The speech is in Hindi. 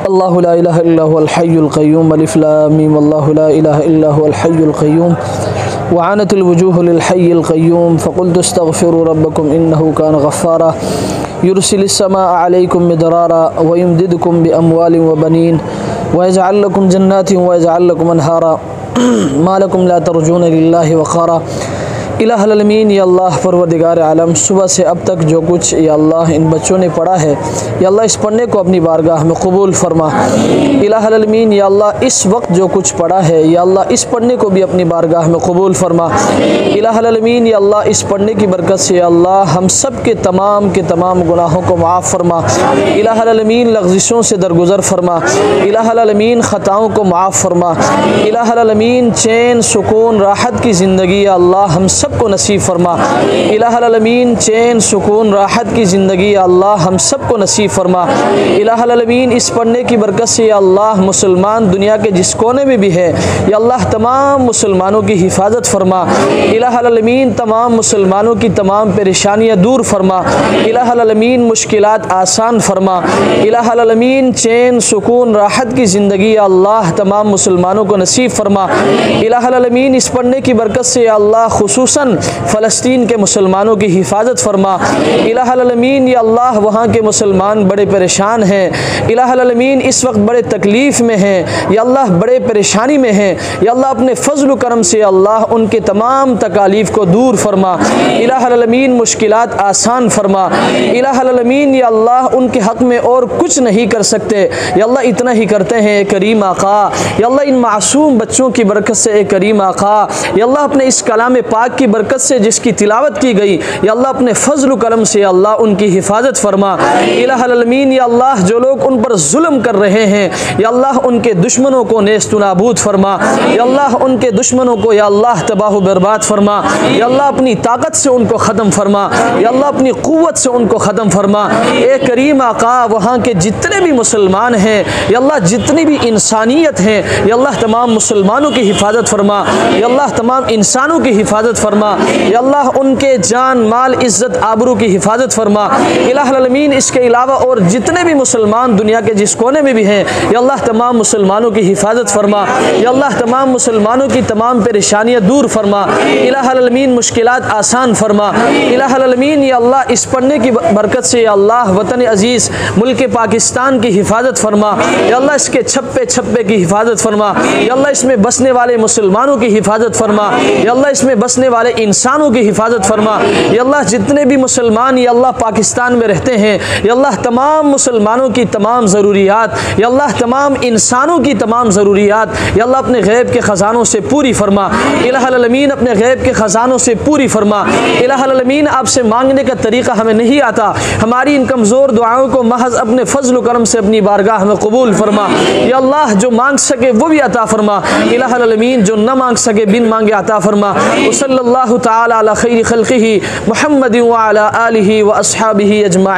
अल्लाहु ला इलाहा इल्ला हुवल हय्युल क़य्यूम अलिफ लाम मीम अल्लाहु ला इलाहा इल्ला हुवल हय्युल क़य्यूम वअनतिल वुजूहु लिल हय्यिल क़य्यूम फ़क़ुल्तु अस्तग़फ़िरू रब्बकुम इन्नहु कान गफ़्फ़ारा युरसिलिस समाअ अलैकुम मिदरारा व युमदिदकुम बि अम्वालिन व बनीन व यजअल लकुम जन्नातिन व यजअल लकुम अनहारा मा लकुम ला तर्जूना लिल्लाहि वक़ारा। इलाहुल आलमीन या अल्लाह परवरदिगार आलम, सुबह से अब तक जो कुछ या अल्लाह इन बच्चों ने पढ़ा है या अल्लाह इस पढ़ने को अपनी बारगाह में कबूल फरमा। इलाहुल आलमीन या अल्लाह इस वक्त जो कुछ पढ़ा है या अल्लाह इस पढ़ने को भी अपनी बारगाह में कबूल फरमा। इलाहुल आलमीन या अल्लाह इस पढ़ने की बरकत से या अल्लाह हम सब के तमाम गुनाहों को माफ़ फरमा। इलाहुल आलमीन लग़ज़िशों से दरगुज़र फरमा। इलाहुल आलमीन ख़ताओं को माफ़ फरमा। इलाहुल आलमीन चैन सुकून राहत की ज़िंदगी या अल्लाह हम सबको नसीब फरमा। इलाहुल आलमीन चैन सुकून राहत की ज़िंदगी या अल्लाह हम सबको नसीब फरमा। इलाहुल आलमीन इस पढ़ने की बरकत से या अल्लाह मुसलमान दुनिया के जिस कोने में भी है या अल्लाह तमाम मुसलमानों की हिफाजत फरमा। इलाहुल आलमीन तमाम मुसलमानों की तमाम परेशानियाँ दूर फरमा। इलाहुल आलमीन मुश्किलात आसान फरमा। इलाहुल आलमीन चैन सुकून राहत की ज़िंदगी या अल्लाह तमाम मुसलमानों को नसीब फरमा। इलाहुल आलमीन इस पढ़ने की बरकत से या अल्लाह खुसूसन फ़लस्तीन के मुसलमानों की हिफाजत फरमा। इलाहुल आलमीन या अल्लाह वहाँ के मुसलमान बड़े परेशान हैं। इलाहुल आलमीन इस वक्त बड़े तकलीफ़ में हैं या अल्लाह बड़े परेशानी में हैं या अल्लाह अपने फ़ज़ल करम से अल्लाह उनके तमाम तकालीफ़ को दूर फरमा। इलाहुल आलमीन मुश्किलात आसान फरमा। इलाहुल आलमीन या अल्लाह उनके हक़ में और कुछ नहीं कर सकते या अल्लाह इतना ही करते हैं करीम आका। या अल्लाह इन मासूम बच्चों की बरकत से करीम आका या अल्लाह अपने इस कलाम पाक की बरकत से जिसकी तिलावत की गई या अल्लाह अपने फजल करम से अल्लाह उनकी हिफाजत फरमा। इलाहुल आलमीन या अल्लाह जो लोग उन पर जुल्म कर रहे हैं या अल्लाह उनके दुश्मनों को नेस्त नाबूद फरमा। या अल्लाह उनके दुश्मनों को या अल्लाह तबाह बर्बाद फरमा। या अल्लाह अपनी ताकत से उनको ख़त्म फरमा। या अल्लाह अपनी क़ुव्वत से उनको ख़त्म फरमा। ए करीम आका वहाँ के जितने भी मुसलमान हैं या अल्लाह जितनी भी इंसानियत हैं या अल्लाह तमाम मुसलमानों की हिफाजत फरमा। या अल्लाह तमाम इंसानों की हिफाजत फरमा। या अल्लाह उनके जान माल इज़्ज़त आबरू की हिफाजत फरमा। इलाहुल आलमीन इसके अलावा और जितने भी मुसलमान दुनिया के जिस कोने में भी हैं या अल्लाह तमाम मुसलमानों की हिफाजत फरमा। या अल्लाह तमाम मुसलमानों की तमाम परेशानियाँ दूर फरमा। इलाहुल आलमीन मुश्किलात आसान फरमा। इलाहुल आलमीन या अल्लाह इस पढ़ने की बरकत से या अल्लाह वतन अजीज़ मुल्क पाकिस्तान की हिफाजत फरमा। या अल्लाह इसके छप्पे छप्पे की हिफाजत फरमा। या अल्लाह इसमें बसने वाले मुसलमानों की हिफाजत फरमा। या अल्लाह इसमें बसने वाले इंसानों की हिफाजत फरमा। या अल्लाह जितने भी मुसलमान या अल्लाह पाकिस्तान में रहते हैं या अल्लाह तमाम मुसलमानों की तमाम ज़रूरियात या अल्लाह तमाम इंसानों की तमाम ज़रूरियात या अल्लाह अपने गैब के ख़जानों से पूरी फरमा। इलाहुल आलमीन अपने गैब के ख़जानों से पूरी फरमा। इलाहुल आलमीन आपसे मांगने का तरीक़ा हमें नहीं आता, हमारी इन कमज़ोर दुआओं को महज अपने फजल करम से अपनी बारगाह में कबूल फरमा। या अल्लाह जो मांग सके वो भी अता फरमा। इलाहुल आलमीन जो न मांग सके बिन मांगे अता फरमा। सल्लल्लाहु ताला अला खैरि खल्क़िही मुहम्मदिन व अला आलिही व अस्हाबिही अजमाइन।